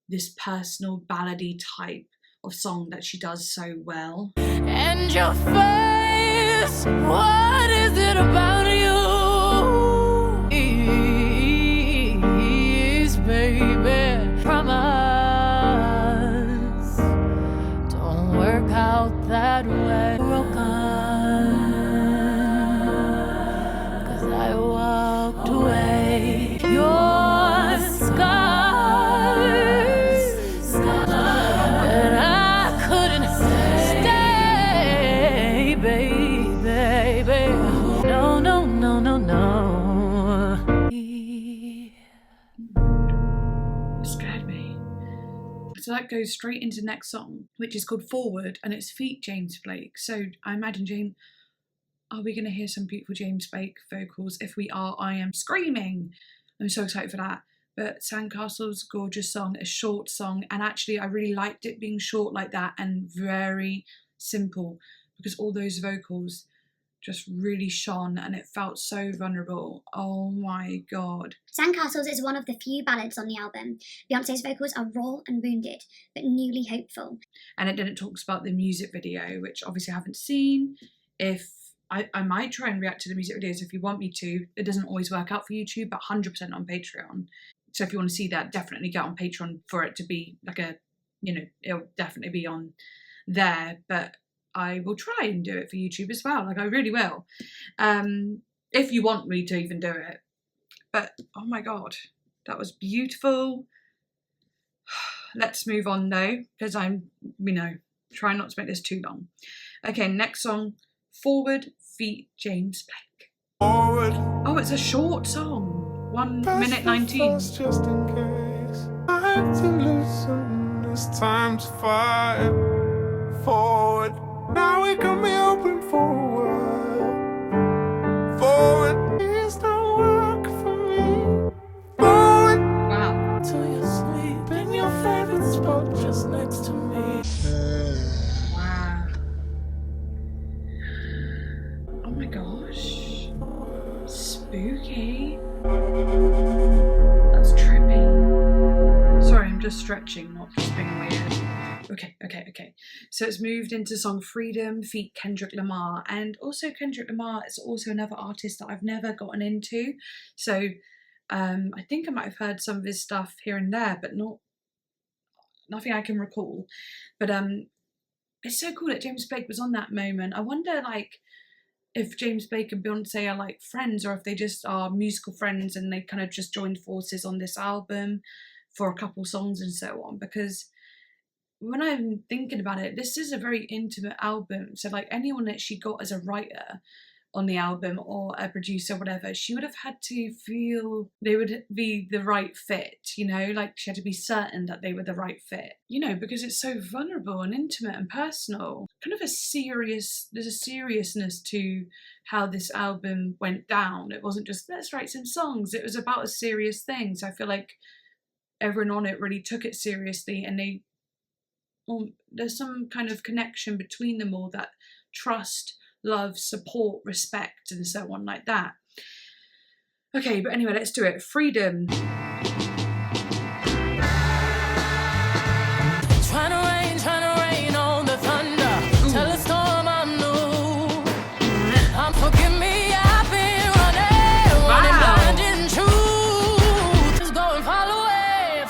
this personal ballady type of song that she does so well.
And your face, what is it about you? Please, baby, promise don't work out that way. Broken, 'cause I walked away. Your scars, and I couldn't stay, baby. No, no, no, no, no.
It scared me. So that goes straight into the next song, which is called Foward, and it's feat James Blake. So I imagine are we going to hear some beautiful James Blake vocals? If we are, I am screaming. I'm so excited for that. But Sandcastles, gorgeous song, a short song. And actually, I really liked it being short like that and very simple, because all those vocals just really shone and it felt so vulnerable. Oh my god.
Sandcastles is one of the few ballads on the album. Beyonce's vocals are raw and wounded, but newly hopeful.
And then it talks about the music video, which obviously I haven't seen. If I might try and react to the music videos if you want me to. It doesn't always work out for YouTube, but 100% on Patreon. So if you want to see that, definitely get on Patreon for it to be like a, it'll definitely be on there. But I will try and do it for YouTube as well. Like I really will. if you want me to even do it. But oh my god, that was beautiful. Let's move on though, because I'm, trying not to make this too long. Okay, next song, Forward feat James Blake.
Forward.
Oh, it's a short song, 1 minute 19.
Just in case I have to listen, it's time to fight. Forward. Now we can be open forward. Forward. Please don't work for me. Forward.
Wow.
Till you sleep in your favorite spot just next to me.
Wow. Oh my gosh. Spooky. That's trippy. Sorry, I'm just stretching, not just being weird. Okay. So it's moved into song Freedom feat Kendrick Lamar, and also Kendrick Lamar is also another artist that I've never gotten into. So I think I might have heard some of his stuff here and there, but nothing I can recall. But it's so cool that James Blake was on that moment. I wonder if James Blake and Beyonce are like friends, or if they just are musical friends and they kind of just joined forces on this album for a couple songs and so on, because when I'm thinking about it, this is a very intimate album. So like anyone that she got as a writer on the album or a producer, whatever, she would have had to feel they would be the right fit, like she had to be certain that they were the right fit, because it's so vulnerable and intimate and personal. Kind of there's a seriousness to how this album went down. It wasn't just, let's write some songs. It was about a serious thing. So I feel like everyone on it really took it seriously, and there's some kind of connection between them all, that trust, love, support, respect, and so on like that. Okay, but anyway, let's do it. Freedom.
Trying to rain on the thunder. Tell a storm I'm new. Forgive me, I've been running blind in truth. Just go and fall away.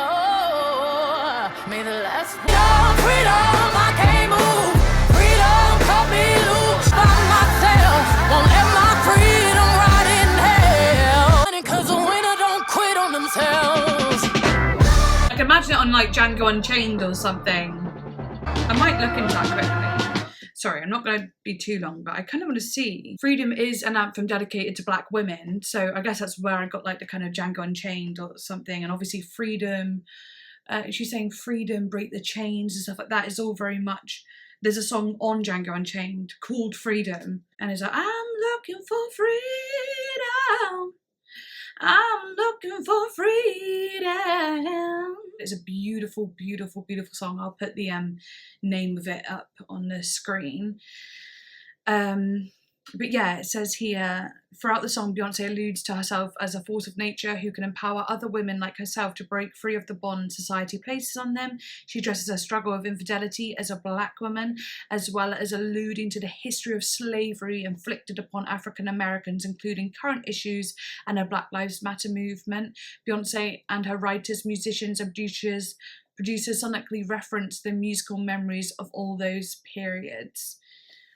Oh, may the last freedom, I can't move. Freedom, cut me loose by myself. Won't let my freedom rot in hell. 'Cause the winner don't quit on themselves.
I can imagine it on like Django Unchained or something. I might look into that quickly. Sorry, I'm not going to be too long, but I kind of want to see. Freedom is an anthem dedicated to Black women, so I guess that's where I got like the kind of Django Unchained or something. And obviously freedom, she's saying freedom, break the chains and stuff like that is all very much. There's a song on Django Unchained called Freedom, and it's like, I'm looking for freedom. I'm looking for freedom. It's a beautiful, beautiful, beautiful song. I'll put the name of it up on the screen. But yeah, it says here, throughout the song, Beyonce alludes to herself as a force of nature who can empower other women like herself to break free of the bond society places on them. She addresses her struggle with infidelity as a Black woman, as well as alluding to the history of slavery inflicted upon African Americans, including current issues and a Black Lives Matter movement. Beyonce and her writers, musicians, and producers sonically reference the musical memories of all those periods.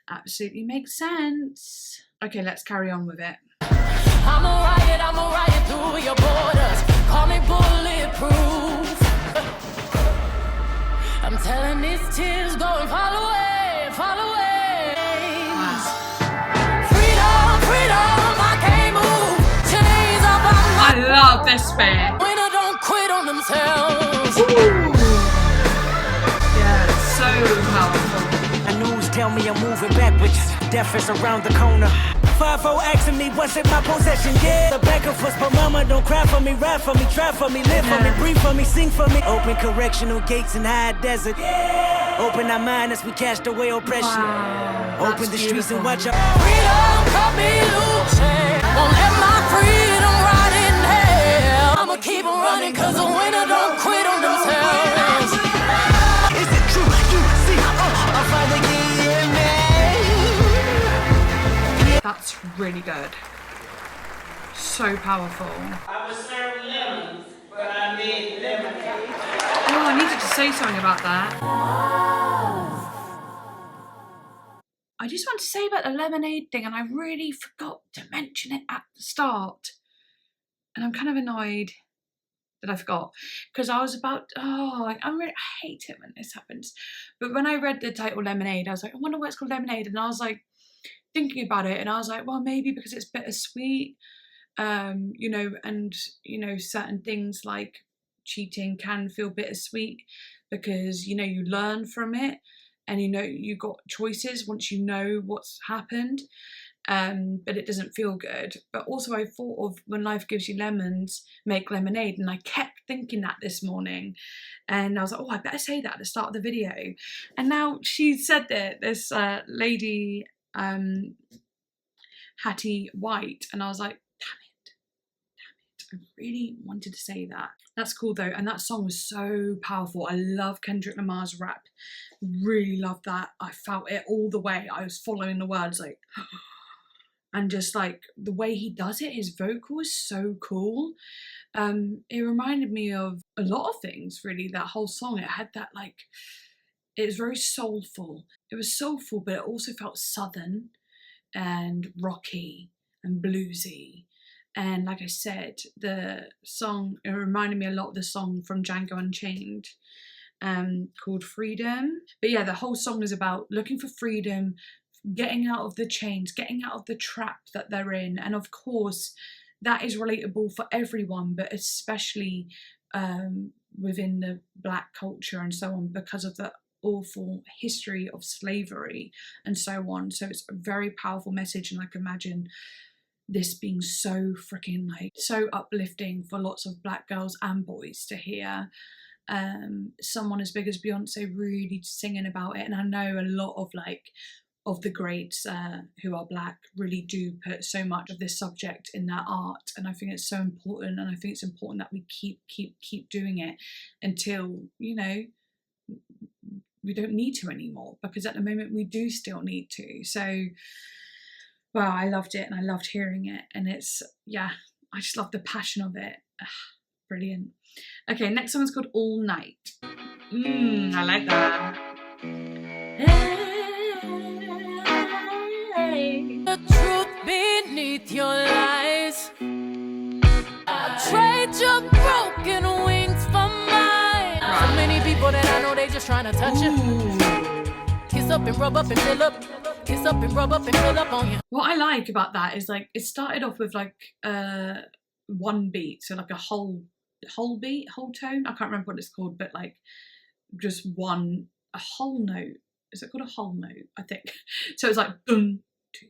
Absolutely makes sense. Okay, let's carry on with it.
I'm a riot through your borders. Call me bulletproof. I'm telling these tears go and fall away.
Wow.
Freedom, I can't move. Chains up on my.
I love this bit.
Winner don't quit on themselves.
Ooh. Yeah, it's so powerful.
News tell me I'm moving backwards. Death is around the corner. 5-0 asking me what's in my possession. Yeah, the back of us, but mama don't cry for me, ride for me, try for me, live for me, breathe for me, sing for me. Open correctional gates in high desert. Yeah. Open our mind as we cast away oppression.
Wow,
open the streets and watch out.
Freedom, cut me loose. Won't let my freedom rot in hell. I'ma keep on running 'cause the winner don't quit on themselves.
Is it true? You see, I'll find the
That's really good. So powerful.
I was served lemons, but I made lemonade.
Oh, I needed to say something about that. I just want to say about the lemonade thing, and I really forgot to mention it at the start. And I'm kind of annoyed that I forgot, because I was about, I hate it when this happens. But when I read the title Lemonade, I was like, I wonder why it's called Lemonade. And I was like thinking about it, and I was like, well, maybe because it's bittersweet, you know, and, you know, certain things like cheating can feel bittersweet because, you know, you learn from it, and, you know, you got choices once you know what's happened. But it doesn't feel good. But also I thought of when life gives you lemons, make lemonade, and I kept thinking that this morning, and I was like, oh, I better say that at the start of the video. And now she said that this lady Hattie White, and I was like, damn it, I really wanted to say that. That's cool though, and that song was so powerful. I love Kendrick Lamar's rap, really love that. I felt it all the way. I was following the words like and just like the way he does it, his vocal is so cool. It reminded me of a lot of things really, that whole song. It had that like, it was very soulful. It was soulful, but it also felt southern and rocky and bluesy. And like I said, the song, it reminded me a lot of the song from Django Unchained, called Freedom. But yeah, the whole song is about looking for freedom, getting out of the chains, getting out of the trap that they're in. And of course, that is relatable for everyone, but especially within the Black culture and so on, because of the awful history of slavery and so on. So it's a very powerful message, and I can imagine this being so freaking like so uplifting for lots of Black girls and boys to hear someone as big as Beyonce really singing about it. And I know a lot of like of the greats who are Black really do put so much of this subject in their art, and I think it's so important, and I think it's important that we keep doing it until, you know, we don't need to anymore, because at the moment we do still need to. So wow, I loved it, and I loved hearing it, and it's, yeah, I just love the passion of it. Ugh, brilliant. Okay, next one's called All Night. I like that.
The truth beneath your lies. I trade your broken wings for mine. So many people that I know, they just trying to touch you. Kiss up and rub up and fill up. Kiss up and rub up and fill up on you.
What I like about that is like it started off with like one beat, so like a whole beat, whole tone. I can't remember what it's called, but like just a whole note. Is it called a whole note? I think. So it's like dun, 2,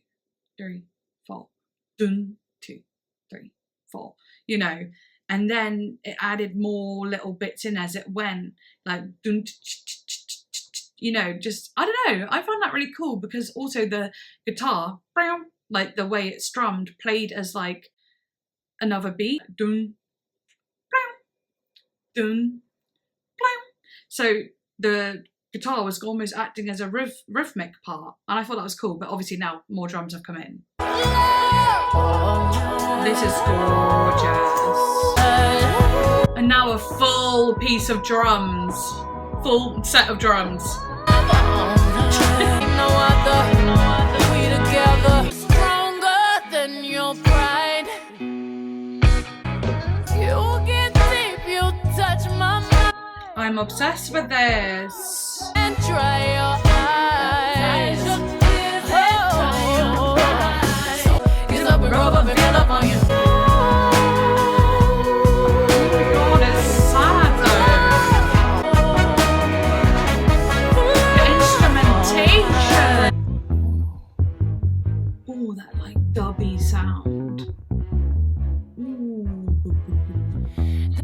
3, 4, dun, 2, 3, 4. You know, and then it added more little bits in as it went, like dun, you know, just, I don't know, I found that really cool, because also the guitar, like the way it's strummed, played as like another beat, dun, dun, so the guitar was almost acting as a rhythmic part, and I thought that was cool. But obviously now more drums have come in. This is gorgeous. And now a full piece of drums, full set of drums.
No other, we together, stronger than your pride. You get deep, you touch my mind.
I'm obsessed with this.
And dry your eyes. Get up and rub up and fill up on you.
God, it's sad though. The instrumentation. Oh, that like dubby sound.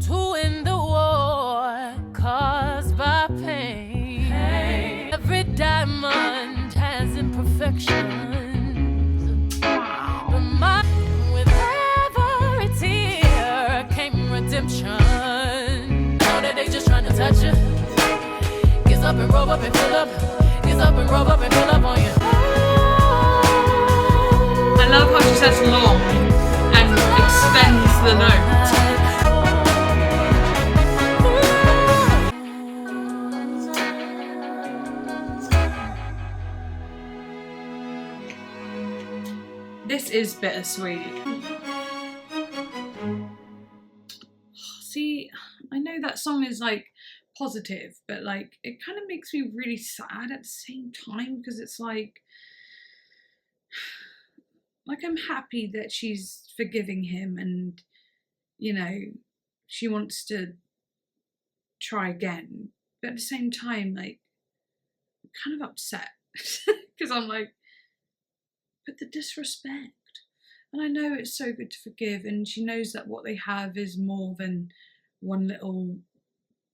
To end the war caused by pain. Every diamond has imperfections. But with every tear came redemption. Know that they just trying to touch you. Get up and rub up and fill up. Get up and rub up and fill up on you.
I love how she says long and extends the note. is bittersweet. See, I know that song is like positive, but like it kind of makes me really sad at the same time, because it's like I'm happy that she's forgiving him and, you know, she wants to try again, but at the same time, like, I'm kind of upset because I'm like, but the disrespect. And I know it's so good to forgive, and she knows that what they have is more than one little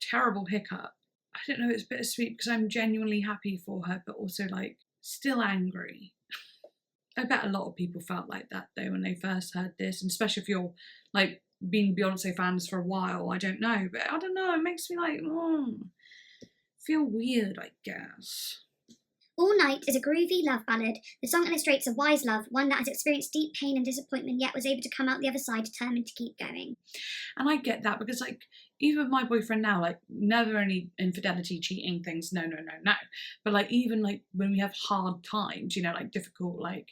terrible hiccup. I don't know, it's bittersweet because I'm genuinely happy for her, but also like still angry. I bet a lot of people felt like that though when they first heard this, and especially if you're like been Beyonce fans for a while. I don't know, but I don't know, it makes me like feel weird, I guess.
All Night is a groovy love ballad. The song illustrates a wise love, one that has experienced deep pain and disappointment, yet was able to come out the other side determined to keep going.
And I get that, because like even with my boyfriend now, like never any infidelity, cheating things, no. But like even like when we have hard times, you know, like difficult like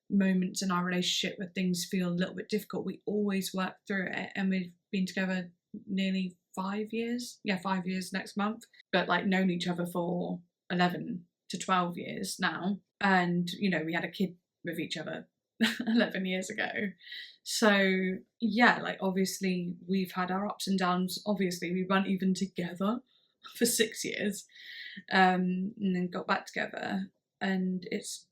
moments in our relationship where things feel a little bit difficult, we always work through it. And we've been together nearly 5 years. Yeah, 5 years next month. But like known each other for 11 to 12 years now, and you know, we had a kid with each other 11 years ago. So yeah, like obviously we've had our ups and downs. Obviously we weren't even together for 6 years, and then got back together, and it's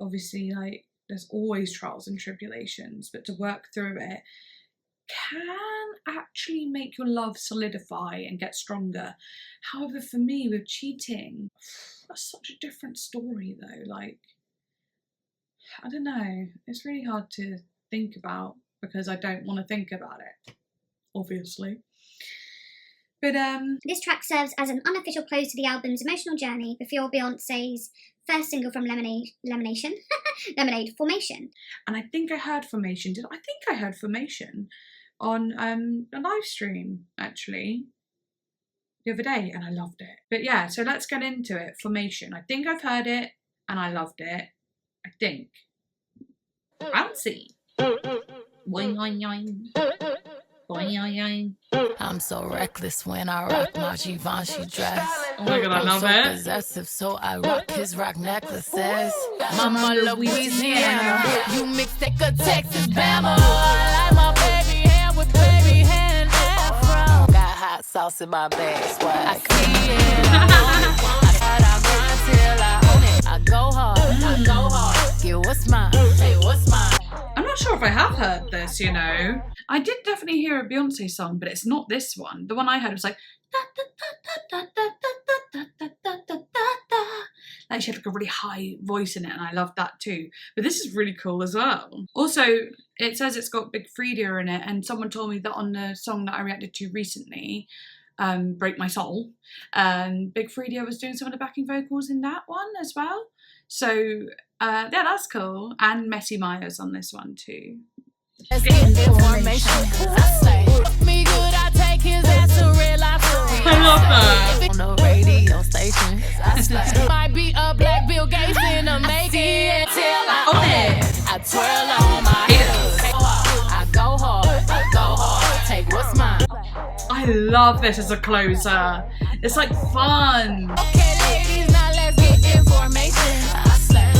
obviously like there's always trials and tribulations, but to work through it can actually make your love solidify and get stronger. However, for me with cheating, that's such a different story though. Like, I don't know, it's really hard to think about because I don't want to think about it, obviously. But
This track serves as an unofficial close to the album's emotional journey before Beyonce's first single from Lemonade, Formation.
And I think I heard Formation. I think I heard Formation on a live stream actually the other day, and I loved it. But yeah, so let's get into it. Formation. I think I've heard it and I loved it. I think. Bouncy. Boing boing boing. Boing boing boing.
I'm so reckless when I rock my Givenchy dress.
Oh my god, I love
I'm so
it.
possessive, so I rock his rock necklaces. Mama Louisiana, you mix that good Texas Bama. I like my baby hair with baby hair and afro. Got hot sauce in my bag, swag. I see it, I grind till I own it. I go hard, Get what's mine, hey, what's mine?
I'm not sure if I have heard this, you know. I did definitely hear a Beyonce song, but it's not this one. The one I heard was like like she had like a really high voice in it, and I loved that too. But this is really cool as well. Also, it says it's got Big Freedia in it, and someone told me that on the song that I reacted to recently, Break My Soul, Big Freedia was doing some of the backing vocals in that one as well. So yeah, that's cool. And Messy Myers on this one too.
Let's get information. I say, me good, I take his ass to Red Lobster.
I love that.
On the radio station. Might be a black Bill Gates in a making till I own it. I twirl on my hips. I go hard, take what's mine.
I love this as a closer. It's like fun.
Okay, ladies, now let's get information. I slay.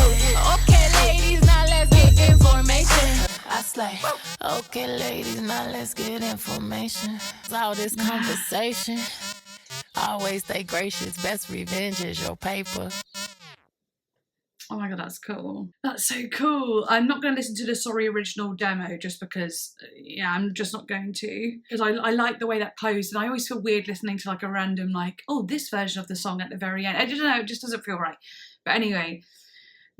Okay, ladies, now let's get information. I slay. Okay, ladies, now let's get information. All this conversation. Always stay gracious. Best revenge is your paper.
Oh my god, that's cool. That's so cool. I'm not going to listen to the Sorry original demo just because, yeah, I'm just not going to. Because I like the way that closed, and I always feel weird listening to like a random like, oh, this version of the song at the very end. I don't know, it just doesn't feel right. But anyway.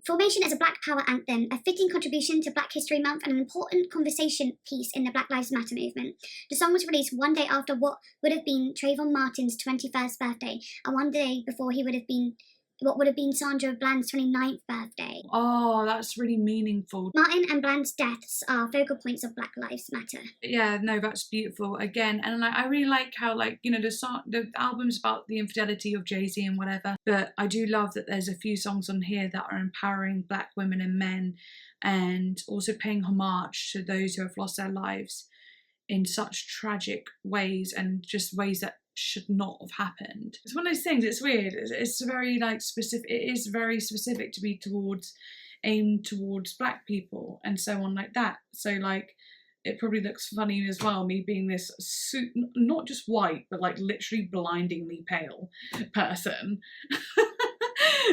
Formation is a Black Power anthem, a fitting contribution to Black History Month and an important conversation piece in the Black Lives Matter movement. The song was released one day after what would have been Trayvon Martin's 21st birthday, and one day before he would have been what would have been Sandra Bland's 29th birthday.
Oh, that's really meaningful.
Martin and Bland's deaths are focal points of Black Lives Matter.
Yeah, no, that's beautiful again. And like, I really like how, like, you know, the album's about the infidelity of Jay-Z and whatever, but I do love that there's a few songs on here that are empowering Black women and men, and also paying homage to those who have lost their lives in such tragic ways, and just ways that should not have happened. It's one of those things, it's weird, it's very like specific, it is very specific to be aimed towards Black people and so on like that. So like, it probably looks funny as well, me being this not just white, but like literally blindingly pale person.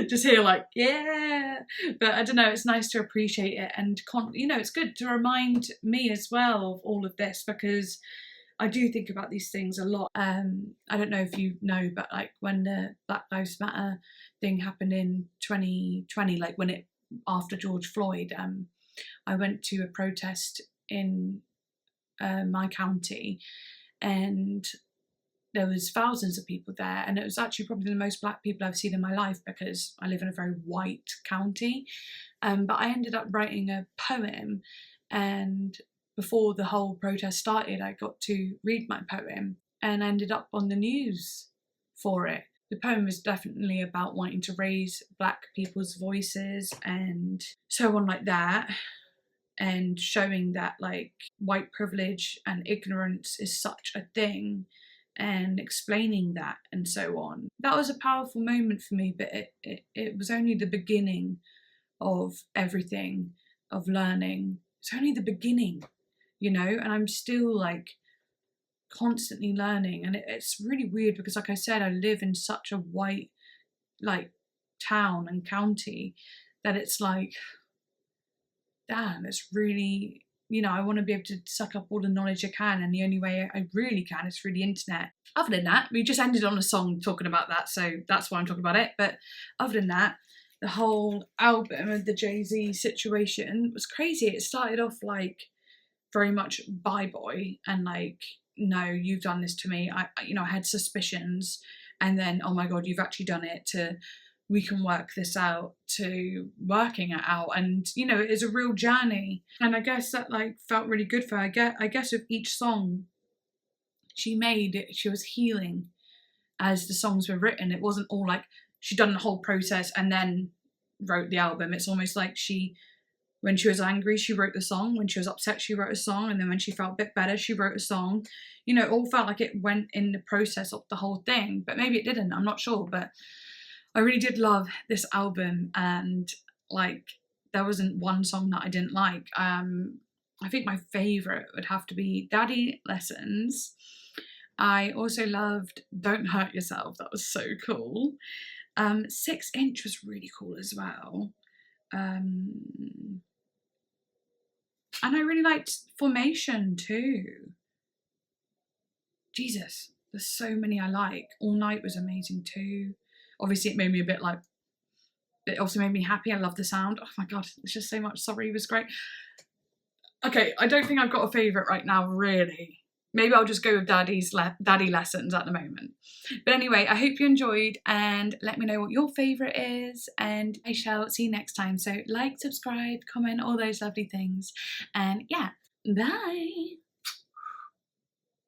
Just here like, yeah. But I don't know, it's nice to appreciate it, and you know, it's good to remind me as well of all of this, because I do think about these things a lot. I don't know if you know, but like when the Black Lives Matter thing happened in 2020, like when after George Floyd, I went to a protest in my county, and there was thousands of people there, and it was actually probably the most Black people I've seen in my life, because I live in a very white county. But I ended up writing a poem, and before the whole protest started, I got to read my poem and ended up on the news for it. The poem was definitely about wanting to raise Black people's voices and so on like that, and showing that like white privilege and ignorance is such a thing, and explaining that and so on. That was a powerful moment for me, but it was only the beginning of everything, of learning. It's only the beginning, you know, and I'm still like constantly learning. And it's really weird because, like I said, I live in such a white like town and county that it's like, damn, it's really, you know, I want to be able to suck up all the knowledge I can, and the only way I really can is through the internet. Other than that, we just ended on a song talking about that, so that's why I'm talking about it. But other than that, the whole album of the Jay-Z situation was crazy. It started off like very much bye boy, and like, no, you've done this to me. I had suspicions, and then, oh my God, you've actually done it, to we can work this out, to working it out. And, you know, it is a real journey. And I guess that like felt really good for her. I guess with each song she made, she was healing as the songs were written. It wasn't all like she'd done the whole process and then wrote the album. It's almost like when she was angry, she wrote the song. When she was upset, she wrote a song. And then when she felt a bit better, she wrote a song. You know, it all felt like it went in the process of the whole thing. But maybe it didn't, I'm not sure. But I really did love this album, and like there wasn't one song that I didn't like. I think my favourite would have to be Daddy Lessons. I also loved Don't Hurt Yourself, that was so cool. 6 Inch was really cool as well. And I really liked Formation too. Jesus, there's so many I like. All Night was amazing too. Obviously it made me it also made me happy. I love the sound. Oh my God, there's just so much. Sorry was great. Okay, I don't think I've got a favourite right now, really. Maybe I'll just go with Daddy Lessons at the moment. But anyway, I hope you enjoyed, and let me know what your favourite is, and I shall see you next time. So like, subscribe, comment, all those lovely things. And yeah, bye.